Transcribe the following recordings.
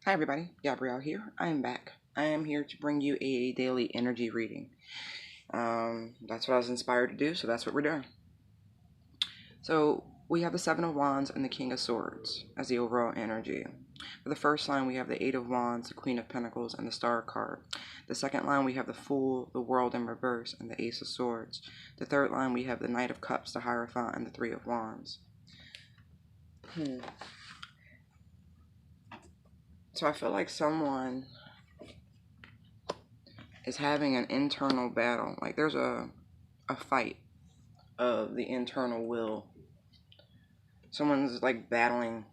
Hi everybody, Gabrielle here. I am back. I am here to bring you a daily energy reading. That's what I was inspired to do, so that's what we're doing. So we have the Seven of Wands and the King of Swords as the overall energy. For the first line, we have the Eight of Wands, the Queen of Pentacles, and the Star card. The second line, we have the Fool, the World in reverse, and the Ace of Swords. The third line, we have the Knight of Cups, the Hierophant, and the Three of Wands. So I feel like someone is having an internal battle. Like there's a fight of the internal will. Someone's like battling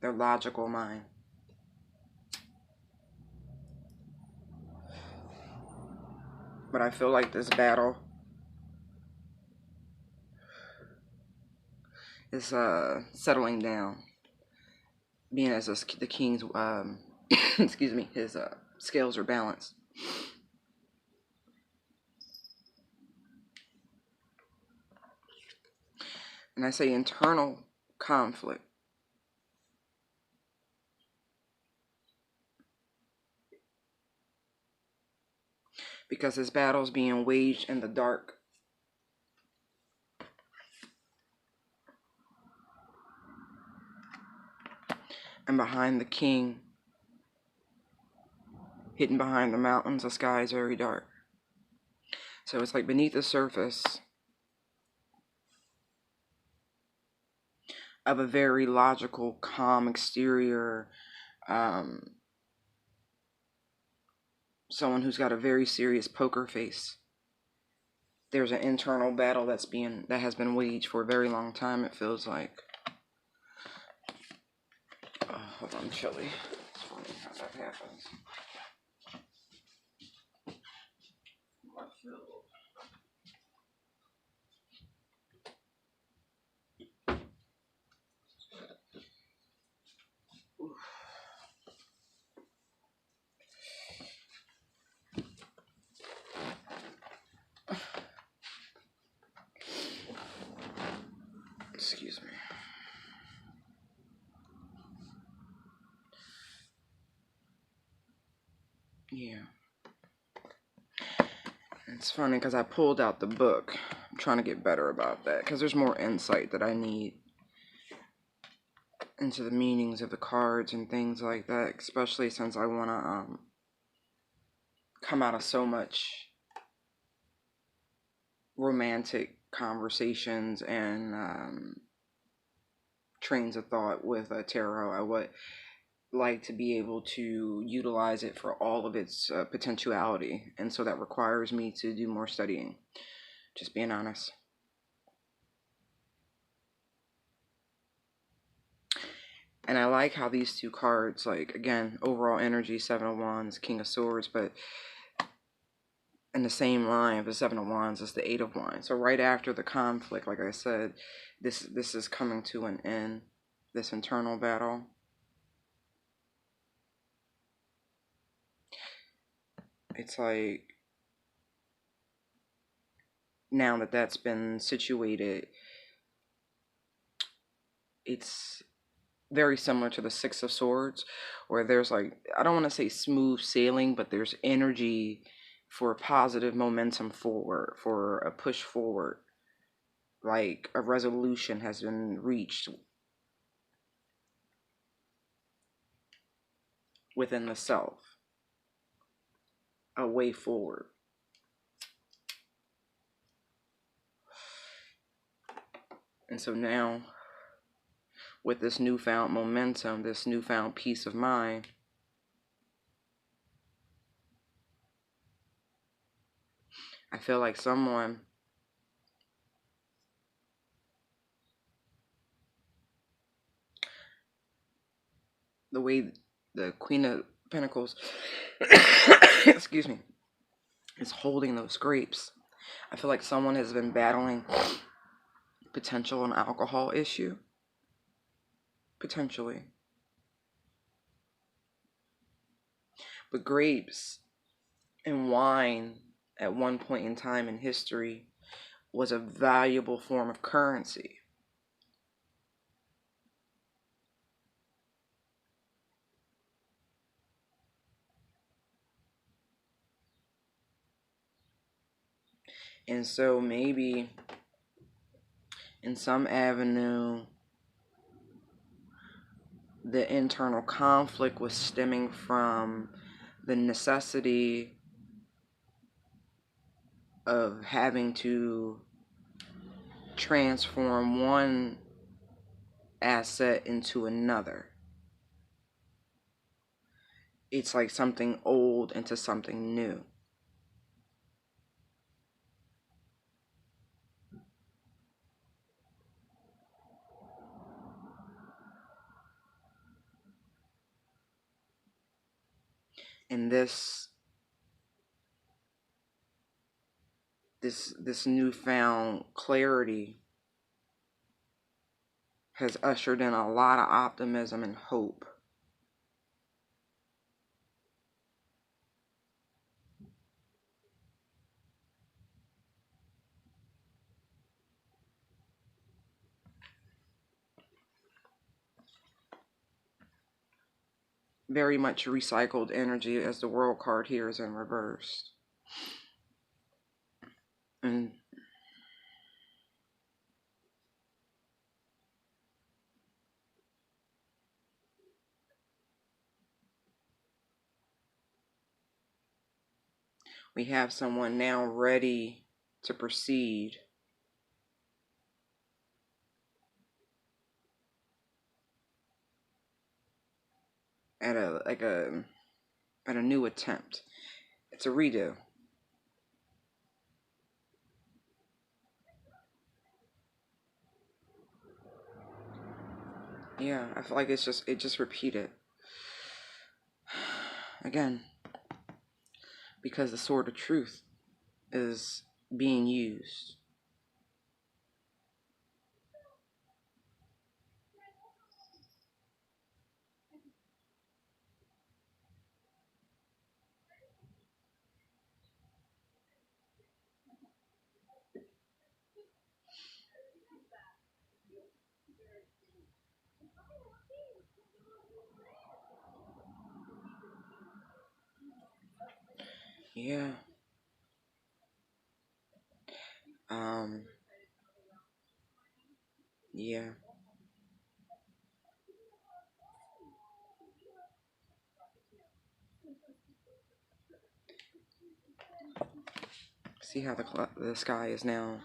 their logical mind. But I feel like this battle is settling down. Being as the king's excuse me, his scales are balanced. And I say internal conflict because this battle is being waged in the dark. And behind the king, hidden behind the mountains, the sky is very dark. So it's like beneath the surface of a very logical, calm exterior, someone who's got a very serious poker face. There's an internal battle that has been waged for a very long time. It feels like. Hold on, I'm chilly. It's funny how that happens. Excuse me. Yeah. It's funny because I pulled out the book. I'm trying to get better about that because there's more insight that I need into the meanings of the cards and things like that, especially since I want to come out of so much romantic conversations and trains of thought with tarot. I would like to be able to utilize it for all of its potentiality, and so that requires me to do more studying, just being honest. And I like how these two cards, like, again, overall energy, Seven of Wands, King of Swords, but in the same line of the Seven of Wands is the Eight of Wands. So right after the conflict, like I said, this is coming to an end, this internal battle. It's like, now that that's been situated, it's very similar to the Six of Swords, where there's like, I don't want to say smooth sailing, but there's energy for positive momentum forward, for a push forward. Like a resolution has been reached within the self, a way forward. And so now, with this newfound momentum, this newfound peace of mind, I feel like someone the way the Queen of Pentacles excuse me, is holding those grapes, I feel like someone has been battling potential an alcohol issue. Potentially. But grapes and wine at one point in time in history was a valuable form of currency. And so maybe in some avenue, the internal conflict was stemming from the necessity of having to transform one asset into another. It's like something old into something new. And this newfound clarity has ushered in a lot of optimism and hope. Very much recycled energy, as the world card here is in reverse. And we have someone now ready to proceed at a new attempt. It's a redo. Yeah, I feel like it just repeated again, because the sword of truth is being used. Yeah. Um. Yeah. See how the sky is now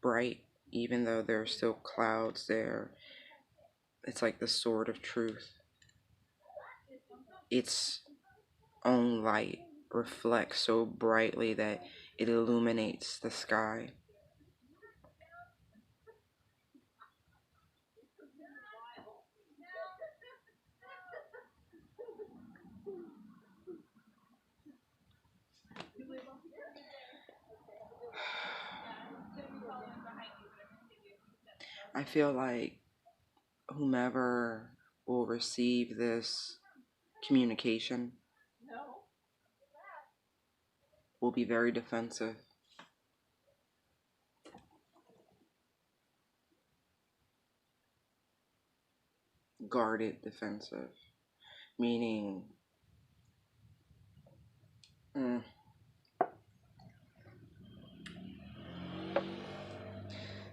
bright, even though there are still clouds there. It's like the sword of truth. Its own light reflects so brightly that it illuminates the sky. I feel like whomever will receive this communication will be very defensive, guarded defensive, meaning mm,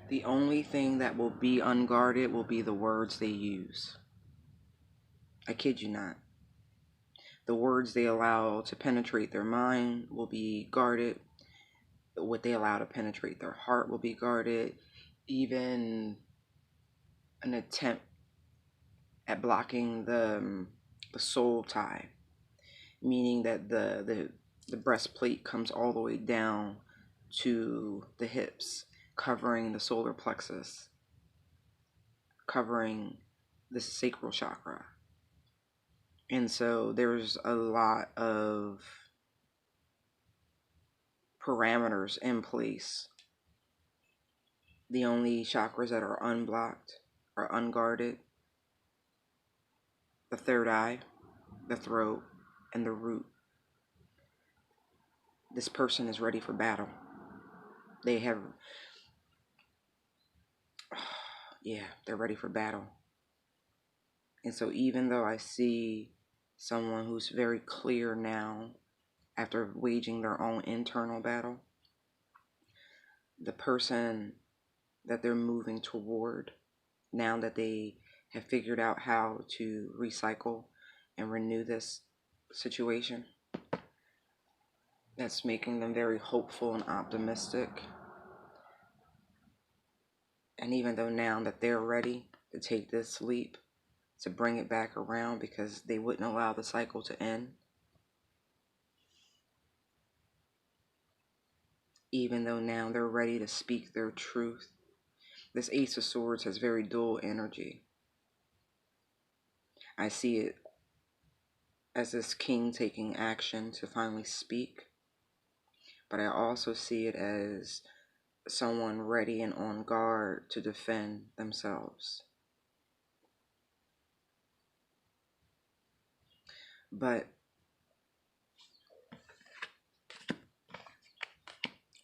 the only thing that will be unguarded will be the words they use. I kid you not. The words they allow to penetrate their mind will be guarded. What they allow to penetrate their heart will be guarded. Even an attempt at blocking the soul tie, meaning that the breastplate comes all the way down to the hips, covering the solar plexus, covering the sacral chakra. And so there's a lot of parameters in place. The only chakras that are unblocked or unguarded: the third eye, the throat, and the root. This person is ready for battle. They have, yeah, they're ready for battle. And so even though I see someone who's very clear now after waging their own internal battle, the person that they're moving toward, now that they have figured out how to recycle and renew this situation, that's making them very hopeful and optimistic. And even though now that they're ready to take this leap to bring it back around because they wouldn't allow the cycle to end, even though now they're ready to speak their truth, this Ace of Swords has very dual energy. I see it as this king taking action to finally speak, but I also see it as someone ready and on guard to defend themselves. But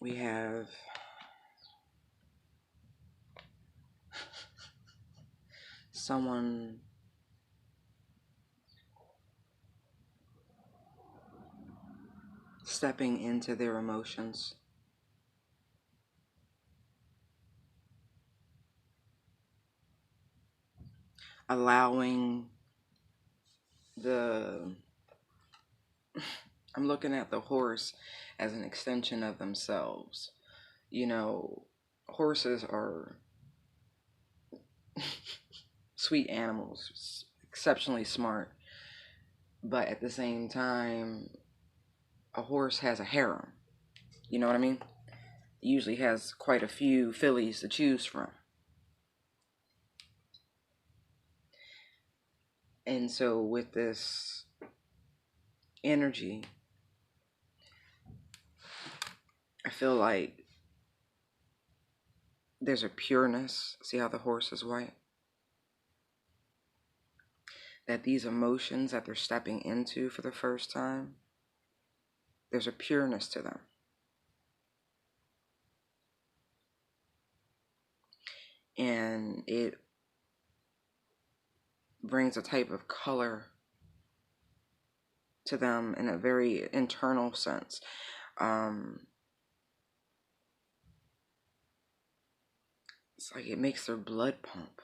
we have someone stepping into their emotions, allowing the I'm looking at the horse as an extension of themselves. You know, horses are sweet animals, exceptionally smart, but at the same time, a horse has a harem. You know what I mean? It usually has quite a few fillies to choose from. And so, with this energy, I feel like there's a pureness. See how the horse is white? That these emotions that they're stepping into for the first time, there's a pureness to them. And it brings a type of color to them in a very internal sense. It's like it makes their blood pump.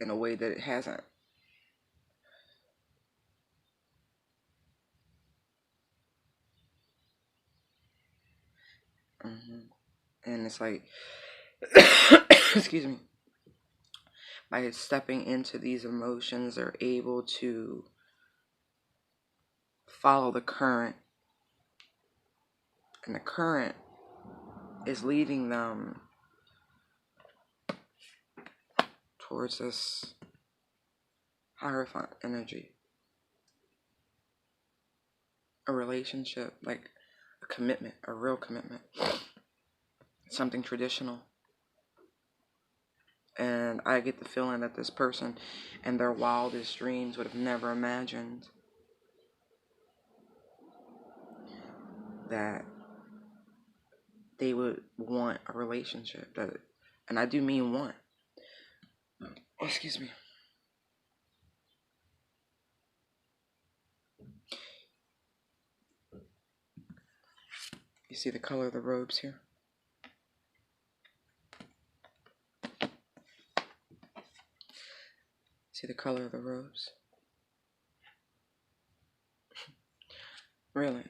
In a way that it hasn't. And it's like, excuse me, by stepping into these emotions, they're able to follow the current. And the current is leading them towards this Hierophant energy. A relationship, like a commitment, a real commitment. Something traditional. And I get the feeling that this person in their wildest dreams would have never imagined that they would want a relationship. And I do mean want. Oh, excuse me. You see the color of the robes here? See the color of the robes? Really?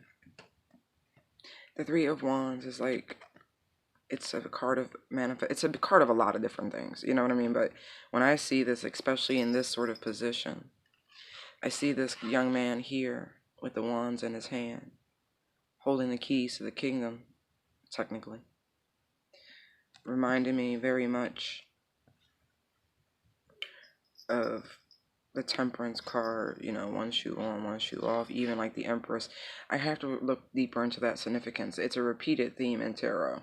The Three of Wands is like, it's a card of it's a card of a lot of different things, you know what I mean? But when I see this, especially in this sort of position, I see this young man here with the wands in his hand, holding the keys to the kingdom, technically. Reminding me very much of the Temperance card, you know, one shoe on, one shoe off, even like the Empress. I have to look deeper into that significance. It's a repeated theme in tarot,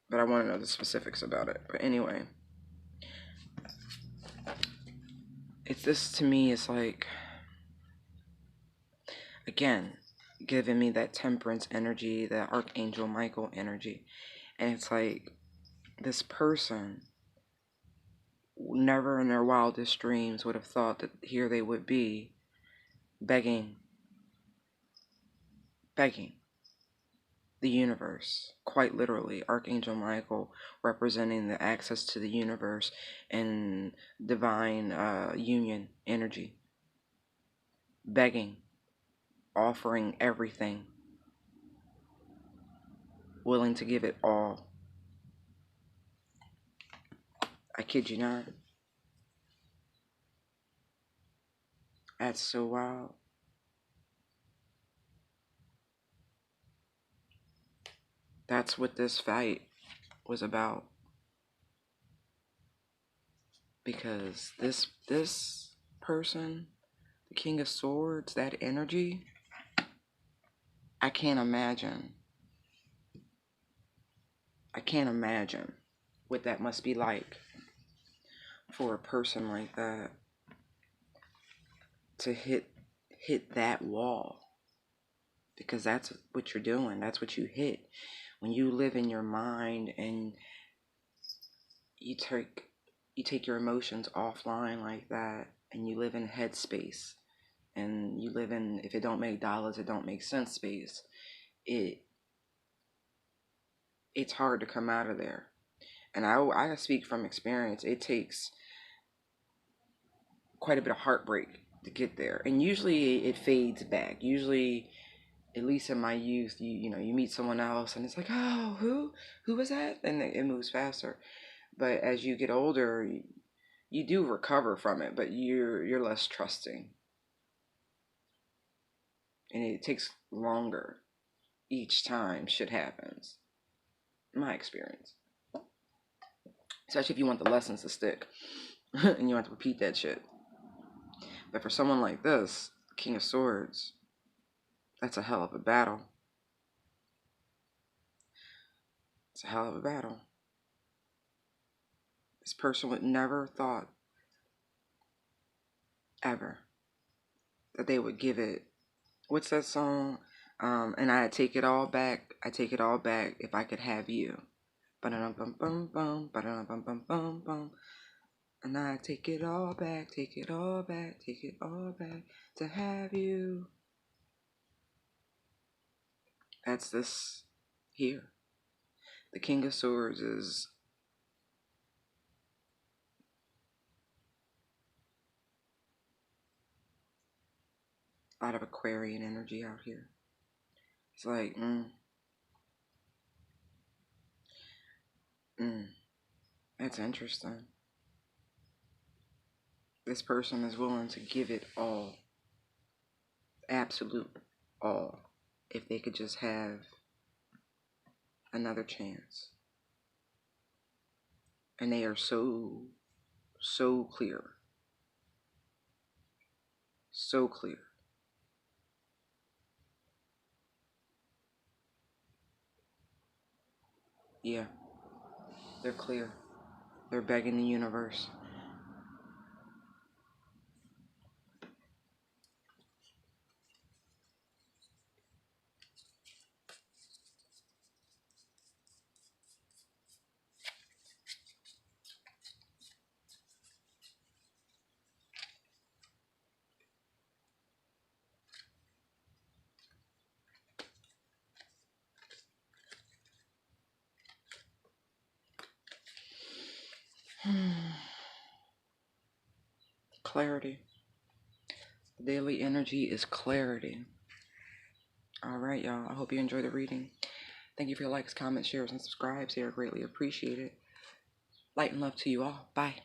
but I want to know the specifics about it. But anyway, it's this to me is like, again, giving me that Temperance energy, that Archangel Michael energy. And it's like, this person never in their wildest dreams would have thought that here they would be begging the universe, quite literally. Archangel Michael representing the access to the universe and divine union energy. Begging, offering everything, willing to give it all. I kid you not. That's so wild. That's what this fight was about. Because this person, the King of Swords, that energy, I can't imagine. I can't imagine what that must be like for a person like that to hit that wall, because that's what you're doing. That's what you hit when you live in your mind and you take your emotions offline like that, and you live in headspace, and you live in, if it don't make dollars, it don't make sense space. It's hard to come out of there. And I speak from experience. It takes quite a bit of heartbreak to get there, and usually it fades back. Usually, at least in my youth, you know, you meet someone else and it's like, oh, who was that, and it moves faster. But as you get older, you do recover from it, but you're less trusting, and it takes longer each time shit happens. In my experience, especially if you want the lessons to stick, and you have to repeat that shit. But for someone like this, King of Swords, that's a hell of a battle. It's a hell of a battle. This person would never thought ever that they would give it. What's that song? And I take it all back. I take it all back if I could have you. Ba-da-dum-bum-bum-bum, ba-da-dum-bum-bum-bum. And I take it all back, take it all back, take it all back to have you. That's this here. The King of Swords is a lot of Aquarian energy out here. It's like, that's interesting. This person is willing to give it all, absolute all, if they could just have another chance. And they are so clear. So clear. Yeah, they're clear. They're begging the universe. Clarity. The daily energy is clarity. Alright, y'all. I hope you enjoy the reading. Thank you for your likes, comments, shares, and subscribes here. I greatly appreciate it. Light and love to you all. Bye.